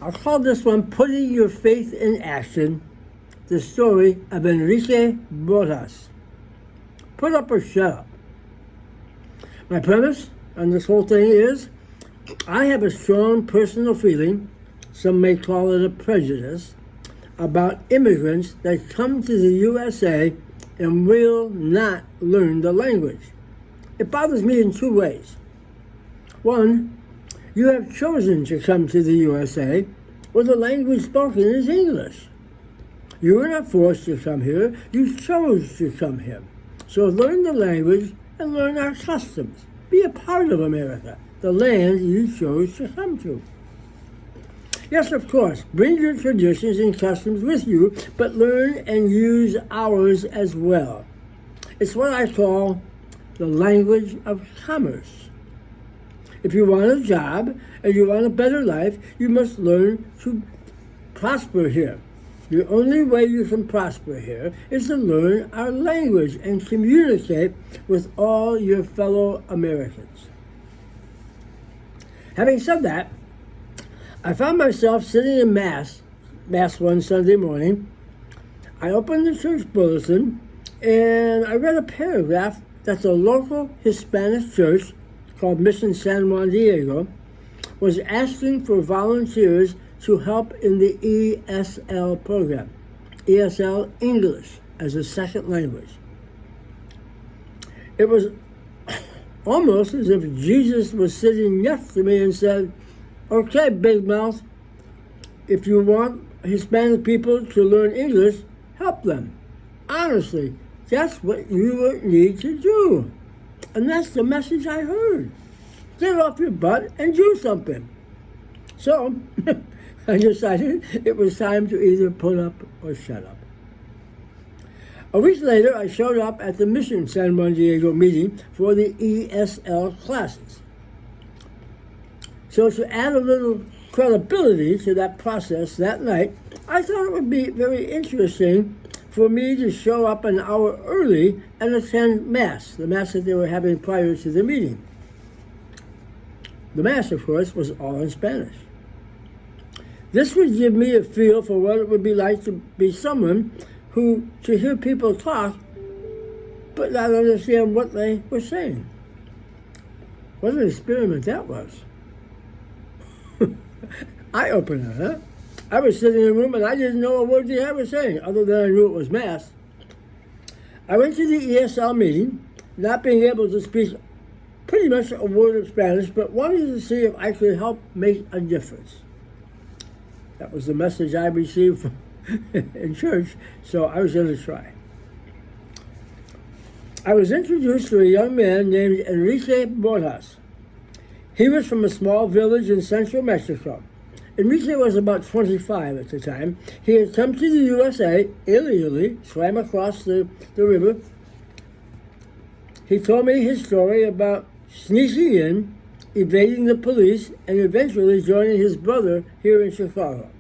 I'll call this one Putting Your Faith in Action, the story of Enrique Borjas. Put up or shut up. My premise on this whole thing is, I have a strong personal feeling, some may call it a prejudice, about immigrants that come to the USA and will not learn the language. It bothers me in two ways. One, you have chosen to come to the USA where the language spoken is English. You were not forced to come here, you chose to come here. So learn the language and learn our customs. Be a part of America, the land you chose to come to. Yes, of course, bring your traditions and customs with you, but learn and use ours as well. It's what I call the language of commerce. If you want a job and you want a better life, you must learn to prosper here. The only way you can prosper here is to learn our language and communicate with all your fellow Americans. Having said that, I found myself sitting in Mass one Sunday morning. I opened the church bulletin and I read a paragraph that the local Hispanic church called Mission San Juan Diego was asking for volunteers to help in the ESL program. ESL, English as a second language. It was almost as if Jesus was sitting next to me and said, okay, big mouth, if you want Hispanic people to learn English, help them. Honestly, that's what you need to do. And that's the message I heard. Get off your butt and do something. So, I decided it was time to either put up or shut up. A week later, I showed up at the Mission San Juan Diego meeting for the ESL classes. So to add a little credibility to that process that night, I thought it would be very interesting for me to show up an hour early and attend Mass, the Mass that they were having prior to the meeting. The Mass, of course, was all in Spanish. This would give me a feel for what it would be like to be someone who, to hear people talk, but not understand what they were saying. What an experiment that was. Eye-opener, huh? I was sitting in a room and I didn't know a word the guy was saying, other than I knew it was Mass. I went to the ESL meeting, not being able to speak pretty much a word of Spanish, but wanted to see if I could help make a difference. That was the message I received in church, so I was going to try. I was introduced to a young man named Enrique Borjas. He was from a small village in central Mexico. Enrique was about 25 at the time. He had come to the USA illegally, swam across the river. He told me his story about sneaking in, evading the police, and eventually joining his brother here in Chicago.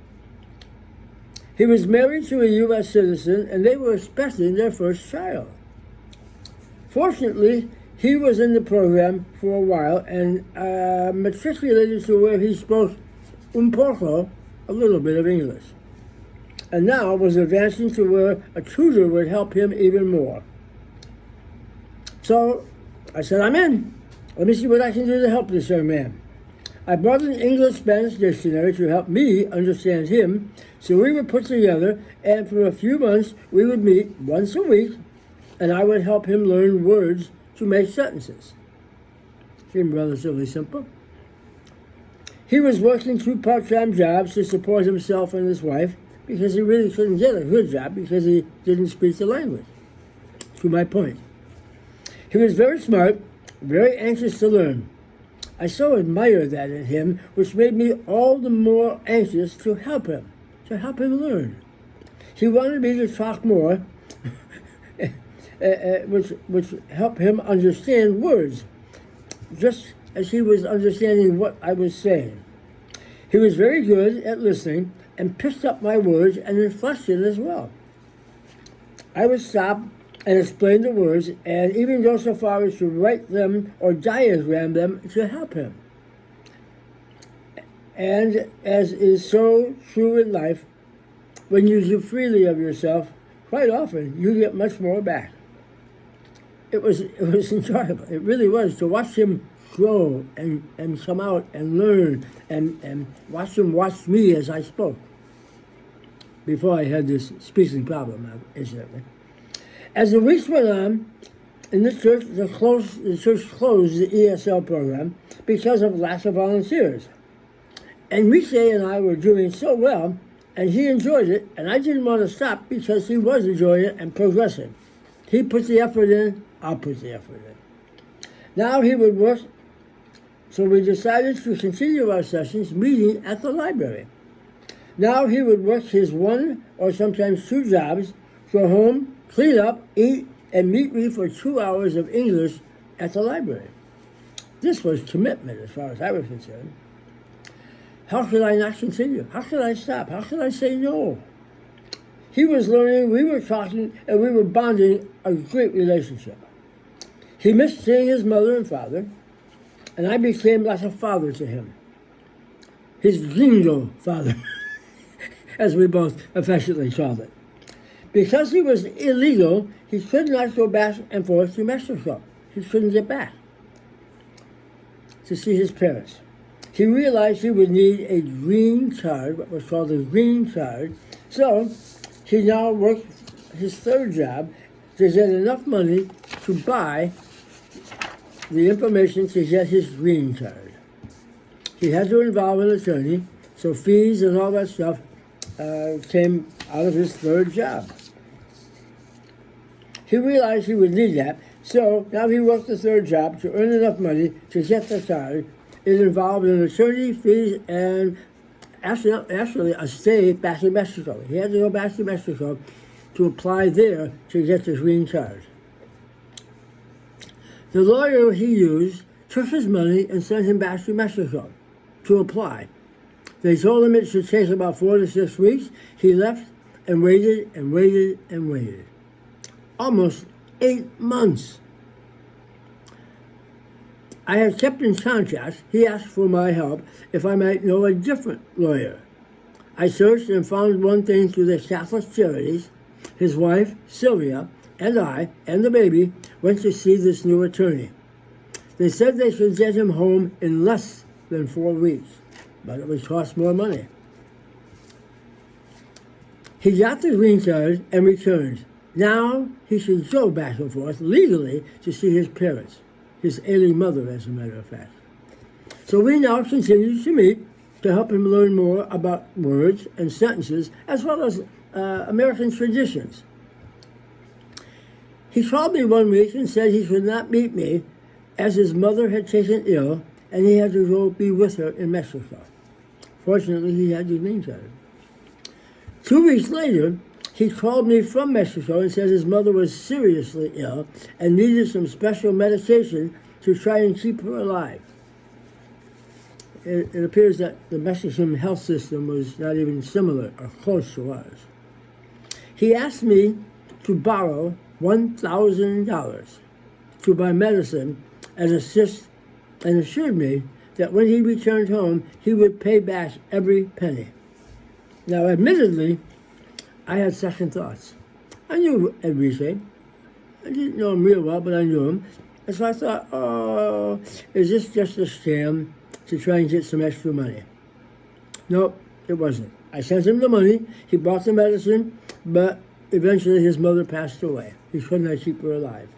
He was married to a U.S. citizen, and they were expecting their first child. Fortunately, he was in the program for a while and matriculated to where he spoke un poco, a little bit of English, and now was advancing to where a tutor would help him even more. So I said, I'm in. Let me see what I can do to help this young man. I brought an English-Spanish dictionary to help me understand him, so we were put together, and for a few months we would meet once a week, and I would help him learn words to make sentences. Seemed relatively simple. He was working 2 part-time jobs to support himself and his wife because he really couldn't get a good job because he didn't speak the language. To my point. He was very smart, very anxious to learn. I so admired that in him, which made me all the more anxious to help him learn. He wanted me to talk more, which helped him understand words, just as he was understanding what I was saying. He was very good at listening and picked up my words and inflection as well. I would stop and explain the words, and even go so far as to write them or diagram them to help him. And as is so true in life, when you give freely of yourself, quite often you get much more back. It was enjoyable. It really was to watch him grow and come out and learn and watch him watch me as I spoke. Before I had this speaking problem, incidentally. As the weeks went on, in the church, the church closed the ESL program because of lack of volunteers. Enrique and I were doing so well, and he enjoyed it, and I didn't want to stop because he was enjoying it and progressing. He put the effort in, I'll put the effort in. Now he would work, so we decided to continue our sessions meeting at the library. Now he would work his one or sometimes two jobs, go home, clean up, eat, and meet me for 2 hours of English at the library. This was commitment as far as I was concerned. How could I not continue? How could I stop? How could I say no? He was learning, we were talking, and we were bonding a great relationship. He missed seeing his mother and father, and I became like a father to him. His gringo father, as we both affectionately called it. Because he was illegal, he could not go back and forth to Mexico. He couldn't get back to see his parents. He realized he would need a green card, what was called a green card. So he now worked his third job to get enough money to buy the information to get his green card. He had to involve an attorney, so fees and all that stuff came out of his third job. He realized he would need that, so now he worked the third job to earn enough money to get the card. It involved an attorney, fees, and actually a stay back in Mexico. He had to go back to Mexico to apply there to get the green card. The lawyer he used took his money and sent him back to Mexico to apply. They told him it should take about 4 to 6 weeks. He left and waited and waited and waited. Almost 8 months. I had kept in contact. He asked for my help if I might know a different lawyer. I searched and found one thing through the Catholic Charities. His wife, Sylvia, and I, and the baby, went to see this new attorney. They said they could get him home in less than 4 weeks, but it would cost more money. He got the green card and returned. Now he should go back and forth legally to see his parents, his ailing mother, as a matter of fact. So we now continue to meet to help him learn more about words and sentences, as well as American traditions. He called me one week and said he could not meet me as his mother had taken ill and he had to go be with her in Mexico. Fortunately, he had the green card. 2 weeks later, he called me from Mexico and said his mother was seriously ill and needed some special medication to try and keep her alive. It appears that the Mexican health system was not even similar or close to ours. He asked me to borrow $1,000 to buy medicine and assist, and assured me that when he returned home, he would pay back every penny. Now, admittedly, I had second thoughts. I knew Enrique. I didn't know him real well, but I knew him. And so I thought, oh, is this just a scam to try and get some extra money? Nope, it wasn't. I sent him the money, he bought the medicine, but eventually his mother passed away. He could not keep her alive.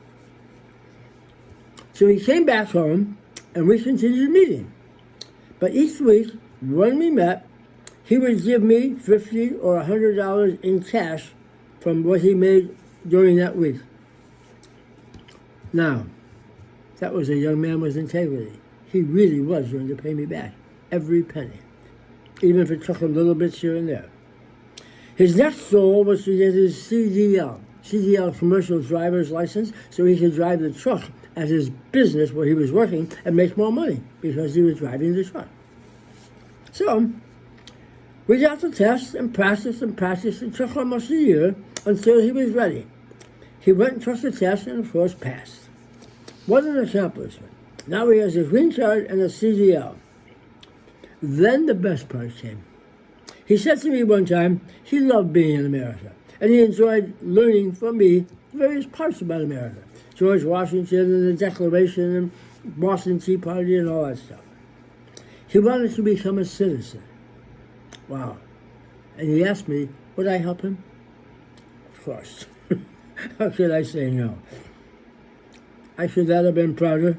So he came back home, and we continued meeting. But each week, when we met, he would give me $50 or $100 in cash from what he made during that week. Now, that was a young man with integrity. He really was going to pay me back every penny, even if it took a little bit here and there. His next goal was to get his CDL commercial driver's license, so he could drive the truck at his business where he was working and make more money because he was driving the truck. So we got the test and practiced and practiced. It took almost a year until he was ready. He went and took the test and, of course, passed. What an accomplishment. Now he has a green card and a CDL. Then the best part came. He said to me one time he loved being in America, and he enjoyed learning from me various parts about America. George Washington and the Declaration and Boston Tea Party and all that stuff. He wanted to become a citizen. Wow. And he asked me, would I help him? Of course. How could I say no? I should not have been prouder.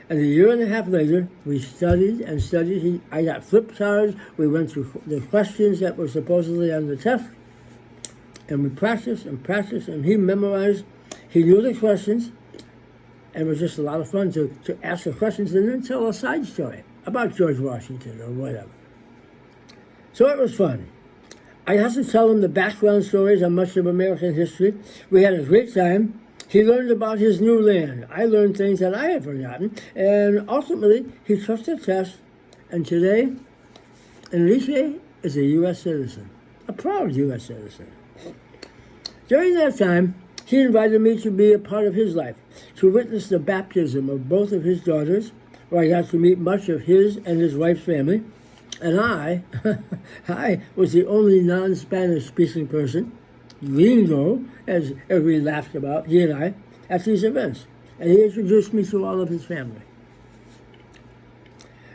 And a year and a half later, we studied and studied. I got flip cards. We went through the questions that were supposedly on the test. And we practiced and practiced, and he memorized. He knew the questions. And it was just a lot of fun to ask the questions and then tell a side story about George Washington or whatever. So it was fun. I had to tell him the background stories on much of American history. We had a great time. He learned about his new land. I learned things that I had forgotten. And ultimately, he took the test. And today, Enrique is a U.S. citizen, a proud U.S. citizen. During that time, he invited me to be a part of his life, to witness the baptism of both of his daughters, where I got to meet much of his and his wife's family. And I was the only non-Spanish speaking person, gringo, as we laughed about, he and I, at these events. And he introduced me to all of his family.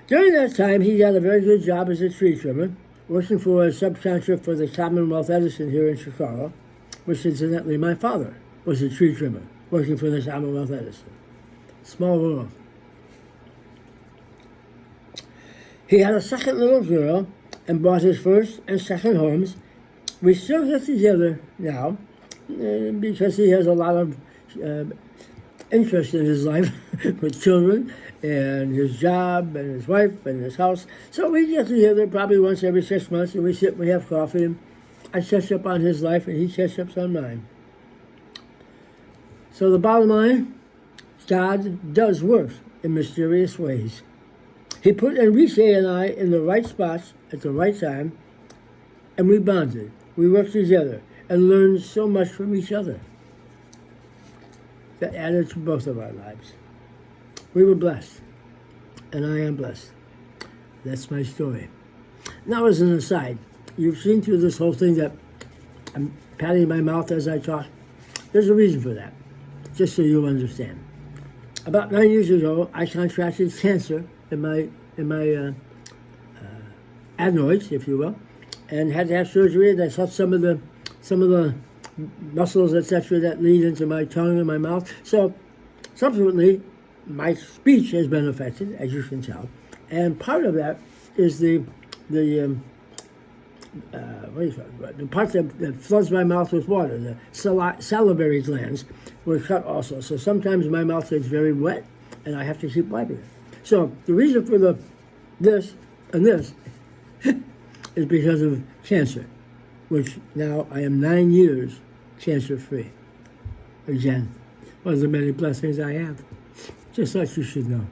During that time, he got a very good job as a tree trimmer, working for a subcontractor for the Commonwealth Edison here in Chicago, which incidentally my father was a tree trimmer, working for the Commonwealth Edison. Small world. He had a second little girl and bought his first and second homes. We still get together now because he has a lot of interest in his life with children and his job and his wife and his house. So we get together probably once every 6 months and we sit and we have coffee. And I catch up on his life and he catch up on mine. So the bottom line, God does work in mysterious ways. He put Enrique and I in the right spots at the right time, and we bonded. We worked together and learned so much from each other. That added to both of our lives. We were blessed, and I am blessed. That's my story. Now, as an aside, you've seen through this whole thing that I'm patting my mouth as I talk. There's a reason for that, just so you understand. About 9 years ago, I contracted cancer in my adenoids, if you will, and had to have surgery. They cut some of the muscles, etc., that lead into my tongue and my mouth. So, subsequently, my speech has been affected, as you can tell, and part of that is the part that floods my mouth with water. The salivary glands were cut also. So sometimes my mouth gets very wet, and I have to keep wiping it. So the reason for this is because of cancer, which now I am 9 years cancer-free. Again, one of the many blessings I have. Just like you should know.